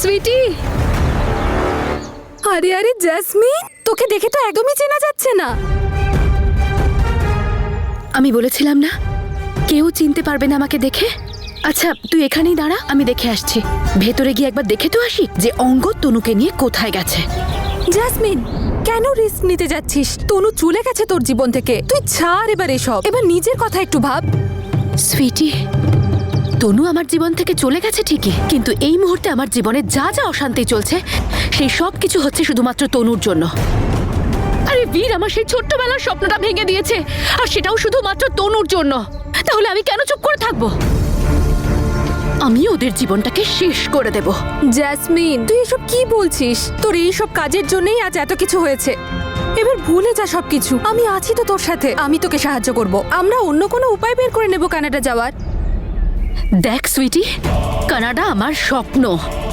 সুইটি। আরে আরে জেসমিন, তোকে দেখে তো একদমই চেনা যাচ্ছে না। আমি বলেছিলাম না কেউ চিনতে পারবে না আমাকে দেখে। আচ্ছা তুই এখানেই দাঁড়া, আমি দেখে আসছি। ভেতরে গিয়ে একবার দেখে তো আসি যে অঙ্গদ তনুকে নিয়ে কোথায় গেছে। জেসমিন, কেন রিস্ক নিতে যাচ্ছিস? তনু চলে গেছে তোর জীবন থেকে, তুই ছাড় এবার এসব। এবার নিজের কথা একটু ভাব। সুইটি, তনু আমার জীবন থেকে চলে গেছে ঠিকই, কিন্তু এই মুহূর্তে আমার জীবনে যা যা অশান্তি চলছে সেই সব কিছু হচ্ছে শুধুমাত্র তনুর জন্য। আরে বীর আমার সেই ছোট্টবেলার স্বপ্নটা ভেঙে দিয়েছে, আর সেটাও শুধুমাত্র তনুর জন্য। তাহলে আমি কেন চুপ করে থাকবো? আমি ওদের জীবনটাকে শেষ করে দেব। জেসমিন, তুই এসব কি বলছিস? তোর এইসব কাজের জন্যই আজ এত কিছু হয়েছে। এবার ভুলে যা সবকিছু। আমি আছি তো তোর সাথে, আমি তোকে সাহায্য করব। আমরা অন্য কোনো উপায় বের করে নেব কানাডা যাওয়ার। দেখ সুইটি, কানাডা আমার স্বপ্ন,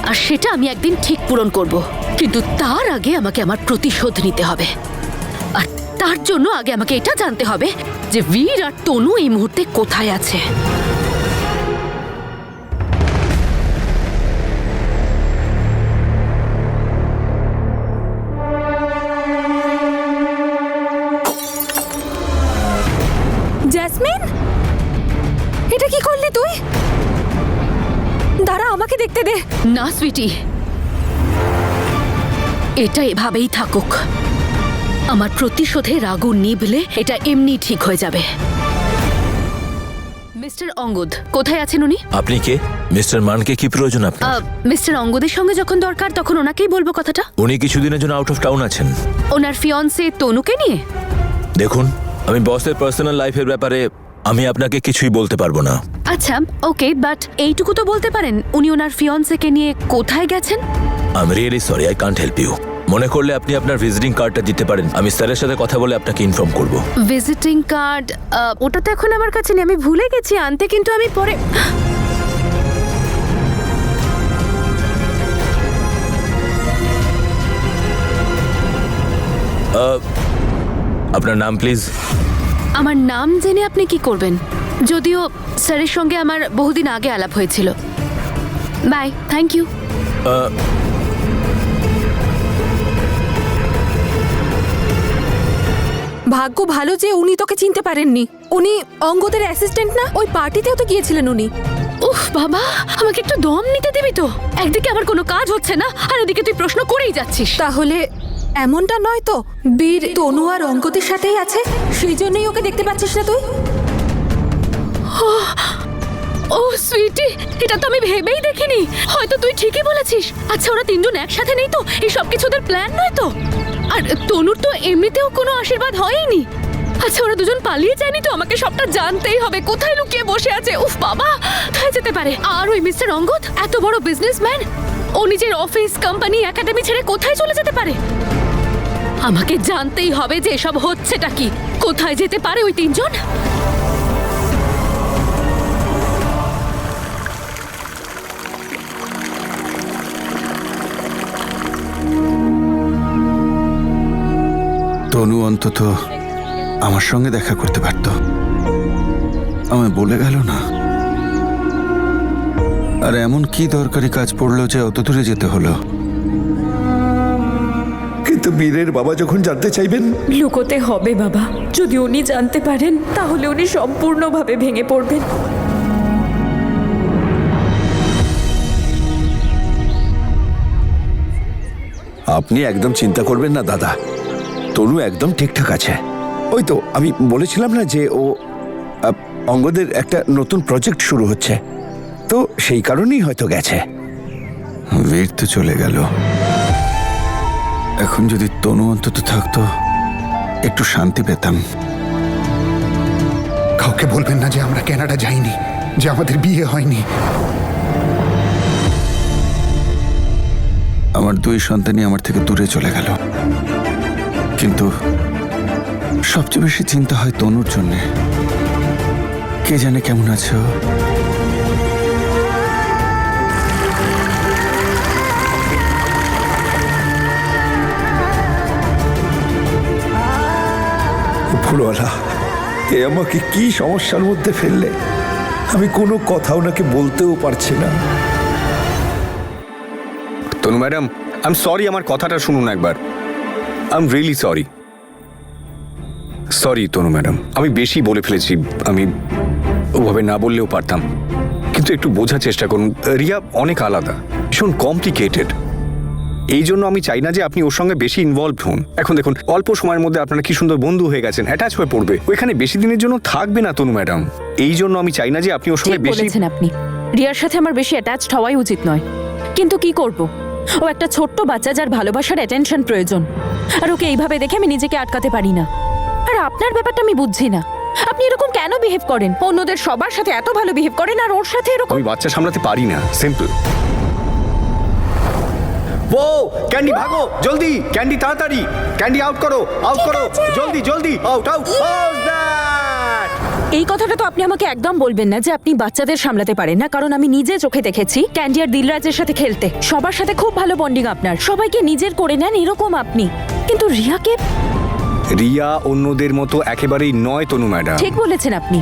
আর সেটা আমি একদিন ঠিক পূরণ করব। কিন্তু তার আগে আমাকে আমার প্রতিশোধ নিতে হবে। আর তার জন্য আগে আমাকে এটা জানতে হবে যে বীর আর তনু এই মুহূর্তে কোথায় আছে। জেসমিন, এটা কি করলি তুই? দাঁড়া, আমাকে দেখতে দে। না সুইটি, এটা এভাবেই থাকুক। আমার প্রতিশোধের আগুন নিভলে এটা এমনি ঠিক হয়ে যাবে। মিস্টার অঙ্গদ, কোথায় আছেন উনি? আপনি কে? মিস্টার মানকে কি প্রয়োজন আপনার? মিস্টার অঙ্গদের সঙ্গে যখন দরকার তখন ওনাকেই বলবো কথাটা। উনি কিছুদিনের জন্য আউট অফ টাউন আছেন। ওনার ফিয়ন্সে তনুকে নিয়ে? দেখুন, আমি বসের পার্সোনাল লাইফের ব্যাপারে আমি আপনাকে কিছুই বলতে পারবো না। আচ্ছা ওকে, বাট এইটুকু তো বলতে পারেন উনি ওনার ফিয়ন্সেকে নিয়ে কোথায় গেছেন? I am really sorry, I can't help you. মনে করলে আপনি আপনার ভিজিটিং কার্ডটা দিতে পারেন, আমি স্যারের সাথে কথা বলে আপনাকে ইনফর্ম করব। Visiting card? ওটা তো এখন আমার কাছে নেই, আমি ভুলে গেছি আনতে, কিন্তু আমি পরে। আপনার নাম প্লিজ? আমার নাম জেনে আপনি কি করবেন? যদিও স্যারের সঙ্গে আমার বহুদিন আগে আলাপ হয়েছিল। Bye, thank you. ভাগ্য ভালো যে উনি তোকে চিনতে পারেননি। উনি অঙ্গদের অ্যাসিস্ট্যান্ট না? ওই পার্টিতেও তো গিয়েছিলেন উনি। উফ বাবা, আমাকে একটু দম নিতে দিবি তো? একদিকে আমার কোনো কাজ হচ্ছে না, আর এদিকে তুই প্রশ্ন করেই যাচ্ছিস। তাহলে এমনটা নয় তো বীর তনু আর অঙ্গদের সাথেই আছে, সেই জন্যই ওকে দেখতে পাচ্ছিস না তুই? ও সুইটি, এটা তো আমি ভেবেই দেখিনি। হয়তো তুই ঠিকই বলেছিস। আচ্ছা ওরা তিনজন একসাথে নেই তো? এই সব কিছু ওদের প্ল্যান নয় তো? আর তনুর তো এমনিতেও কোনো আশীর্বাদ হয়নি। আচ্ছা ওরা দুজন পালিয়ে যায়নি তো? আমাকে সবটা জানতেই হবে, কোথায় লুকিয়ে বসে আছে। উফ বাবা, কোথায় যেতে পারে? আর ওই মিস্টার অঙ্গদ এত বড় বিজনেসম্যান, ও নিজের অফিস, কোম্পানি, একাডেমি ছেড়ে কোথায় চলে যেতে পারে? আমাকে জানতেই হবে যে এসব হচ্ছেটা কি। কোথায় যেতে পারে ওই তিনজন? তনু অন্তত আমার সঙ্গে দেখা করতে পারত, আমায় বলে গেল না। আর এমন কি দরকারি কাজ পড়লো যে অত দূরে যেতে হলো? কিন্তু বীরের বাবা যখন জানতে চাইবেন? লুকোতে হবে বাবা। যদি উনি জানতে পারেন তাহলে উনি সম্পূর্ণভাবে ভেঙে পড়বেন। আপনি একদম চিন্তা করবেন না দাদা, তনু একদম ঠিকঠাক আছে। ওই তো আমি বলেছিলাম না যে ও অঙ্গদের একটা নতুন প্রজেক্ট শুরু হচ্ছে, তো সেই কারণেই হয়তো গেছে। বীর তো চলে গেল, এখন যদি তনু অন্তত থাকতো একটু শান্তি পেতাম। কাউকে বলবেন না যে আমরা কানাডা যাইনি, যে আমাদের বিয়ে হয়নি। আমার দুই সন্তানই আমার থেকে দূরে চলে গেল, কিন্তু সবচেয়ে বেশি চিন্তা হয় তনুর জন্যে। কে জানে কেমন আছো? ফুলওয়ালা, এ আমাকে কি সমস্যার মধ্যে ফেললে? আমি কোনো কথা ওনাকে বলতেও পারছি না। তনু ম্যাডাম আই এম সরি, আমার কথাটা শুনুন একবার। I am really sorry. Sorry Tanu madam, আমি বেশি বলে ফেলেছি। আমি ওভাবে না বললেও পারতাম, কিন্তু একটু বোঝার চেষ্টা করুন। রিয়া অনেক আলাদা, ভীষণ কমপ্লিকেটেড। এই জন্য আমি চাই না যে আপনি ওর সঙ্গে বেশি ইনভলভ হন। এখন দেখুন, অল্প সময়ের মধ্যে আপনারা কি সুন্দর বন্ধু হয়ে গেছেন, অ্যাটাচ হয়ে পড়বে, ওইখানে বেশি দিনের জন্য থাকবে না তনু ম্যাডাম। এই জন্য আমি চাই না যে আপনি ওর সঙ্গে ঠিক বেশি। বলেছেন আপনি, রিয়ার সাথে আমার বেশি অ্যাটাচড হওয়াই উচিত নয়, কিন্তু কি করব, ও একটা ছোট্ট বাচ্চা যার ভালোবাসার অ্যাটেনশন প্রয়োজন, আর ওকে এইভাবে দেখে আমি নিজেকে আটকাতে পারি না। আর আপনার ব্যাপারটা আমি বুঝছি না, আপনি এরকম কেন বিহেভ করেন? অন্যদের সবার সাথে এত ভালো বিহেভ করেন, আর ওর সাথে এরকম। আমি বাচ্চা সামলাতে পারি না, সিম্পল। ও ক্যান্ডি ভাগো জলদি, ক্যান্ডি তাড়াতাড়ি, ক্যান্ডি আউট করো, জলদি জলদি, আউট আউট। এই কথাটা তো আপনি আমাকে একদম বলবেন না যে আপনি বাচ্চাদের সামলাতে পারেন না, কারণ আমি নিজে চোখে দেখেছি ক্যান্ডি আর দিলরাজের সাথে খেলতে। সবার সাথে খুব ভালো বন্ডিং আপনার, সবাইকে নিজের করে নেন এরকম আপনি, কিন্তু রিয়াকে। রিয়া অন্যদের মতো একেবারেই নয় তনু ম্যাডাম। ঠিক বলেছেন আপনি,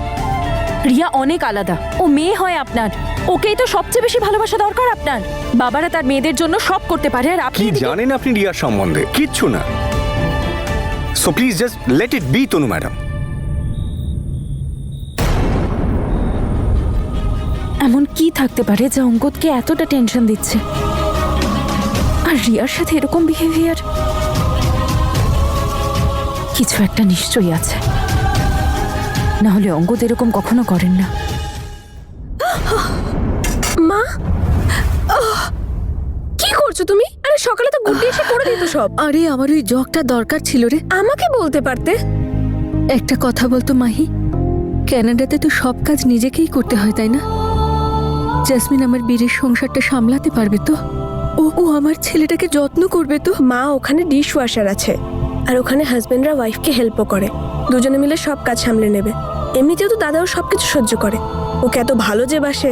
রিয়া অনেক আলাদা। ও মেয়ে হয় আপনার, ওকেই তো সবচেয়ে বেশি ভালোবাসা দরকার আপনার। বাবারা তার মেয়েদের জন্য সব করতে পারে, আর আপনি কি জানেন আপনি রিয়ার সম্বন্ধে? কিচ্ছু না। So please just let it be Tanu madam. এমন কি থাকতে পারে যা অঙ্গদকে এতটা টেনশন দিচ্ছে, আর রিয়ার সাথে এরকম বিহেভিয়ার? কিছু একটা নিশ্চয়ই আছে, না হলে অঙ্গদ এরকম কখনো করেন না। মা, কি করছো তুমি? আরে সকালে তো গুড্ডি এসে করে দিত সব। আরে আমার ওই জগটা দরকার ছিল রে, আমাকে বলতে পারতে। একটা কথা বলতো মাহি, কানাডাতে তো সব কাজ নিজেকেই করতে হয়, তাই না? জাসমিন আমার বীরের সংসারটা সামলাতে পারবে তো? ও আমার ছেলেটাকে যত্ন করবে তো? মা, ওখানে ডিশ ওয়াশার আছে, আর ওখানে হাজবেন্ডরা ওয়াইফকে হেল্পও করে, দুজনে মিলে সব কাজ সামলে নেবে। এমনিতেও তো দাদাও সবকিছু সহ্য করে, ওকে এত ভালো যে বাসে,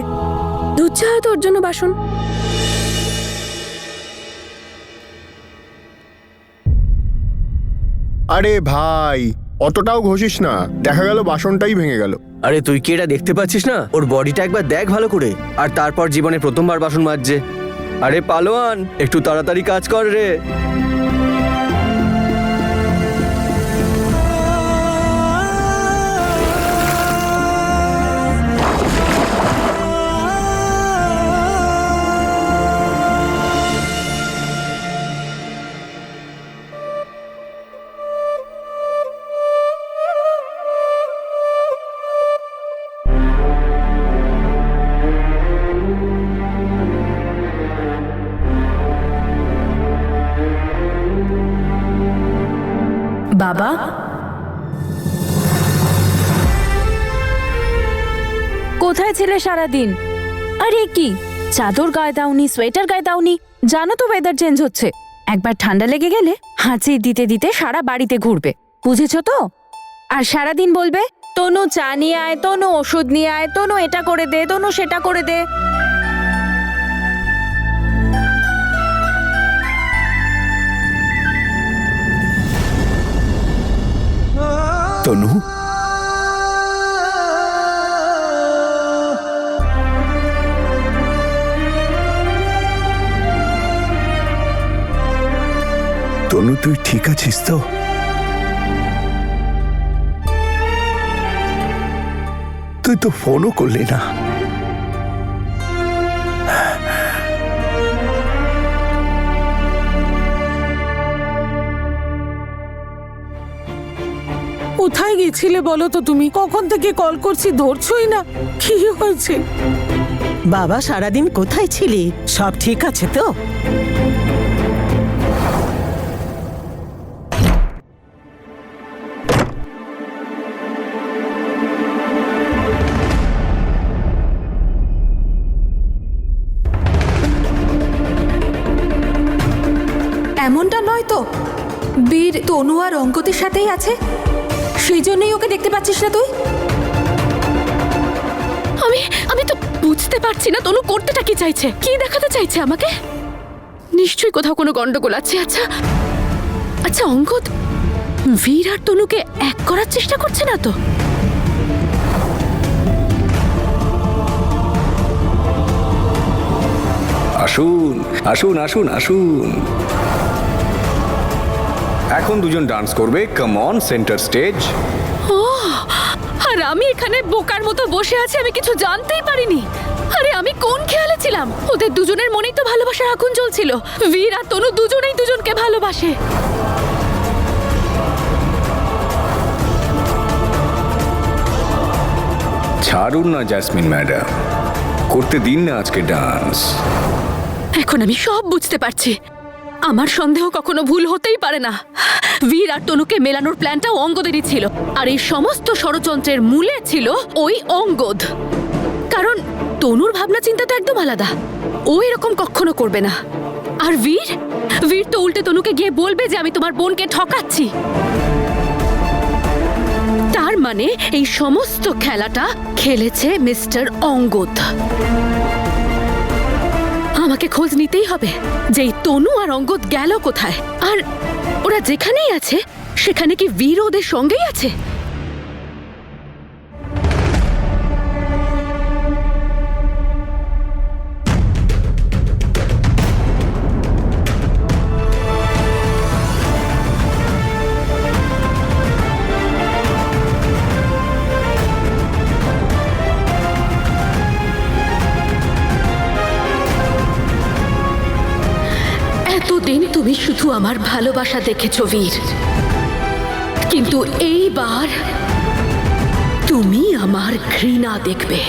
ধুচ্ছে হয়তো ওর জন্য বাসন। আরে ভাই, অতটাও ঘষিস না, দেখা গেল বাসনটাই ভেঙে গেল। আরে তুই কি এটা দেখতে পাচ্ছিস না? ওর বডিটা একবার দেখ ভালো করে, আর তারপর জীবনে প্রথমবার বাসন মাজছে। আরে পালোয়ান, একটু তাড়াতাড়ি কাজ কর রে। বাবা, কোথায় ছিলে সারাদিন? আরে কি চাদর গায়ে দাওনি, সোয়েটার গায়ে দাওনি? জানো তো ওয়েদার চেঞ্জ হচ্ছে, একবার ঠান্ডা লেগে গেলে হাঁচি দিতে দিতে সারা বাড়িতে ঘুরবে, বুঝেছো তো? আর সারাদিন বলবে তনু চা নিয়ে আয়, তনু ওষুধ নিয়ে আয়, তনু এটা করে দে, তনু সেটা করে দে। তনু, তনু তুই ঠিক আছিস তো? তুই তো ফোনও করলি না। কোথায় গেছিলে বলো তো তুমি? কখন থেকে কল করছি, ধরছই না। কি হয়েছে? বাবা সারাদিন কোথায় ছিলি? সব ঠিক আছে তো? এমনটা নয় তো, বীর তনু আর অঙ্গদের সাথেই আছে, সেই জন্যই ওকে দেখতে পাচ্ছিস না তুই? আমি তো বুঝতে পারছি না তনু করতেটা কি চাইছে, কি দেখাতে চাইছে আমাকে। নিশ্চয়ই কোথাও কোনো গন্ডগোল আছে। আচ্ছা অঙ্গদ বীর আর তনুকে এক করার চেষ্টা করছে না তো? আসুন আসুন আসুন আসুন। এখন দুজন ডান্স করবে। Come on, centre stage. আর আমি এখানে বোকার মতো বসে আছি, আমি কিছু জানতেই পারিনি। আরে আমি কোন খেয়ালে ছিলাম? ওদের দুজনের মনেই তো ভালোবাসার আগুন জ্বলছিল। বীর আর তনু দুজনেই দুজনকে ভালোবাসে। ছাড়ুন না জ্যাসমিন ম্যাডাম, করতে দিন না আজকে ডান্স। এখন আমি সব বুঝতে পারছি। আমার সন্দেহ কখনো ভুল হতেই পারে না। বীর আর তনুকে মেলানোর প্ল্যানটাও অঙ্গদেরই ছিল, আর এই সমস্ত ষড়যন্ত্রের মূলে ছিল ওই অঙ্গদ। কারণ তনুর ভাবনা চিন্তা তো একদম আলাদা, ও এরকম কখনো করবে না। আর বীর বীর তো উল্টে তনুকে গিয়ে বলবে যে আমি তোমার বোনকে ঠকাচ্ছি। তার মানে এই সমস্ত খেলাটা খেলেছে মিস্টার অঙ্গদ। আমাকে খোঁজ নিতেই হবে যে এই তনু আর অঙ্গদ গেল কোথায়, আর ওরা যেখানেই আছে সেখানে কি বীর ওদের সঙ্গেই আছে? এতদিন তুমি শুধু আমার ভালোবাসা দেখেছো বীর, কিন্তু এইবার তুমি আমার ঘৃণা দেখবে।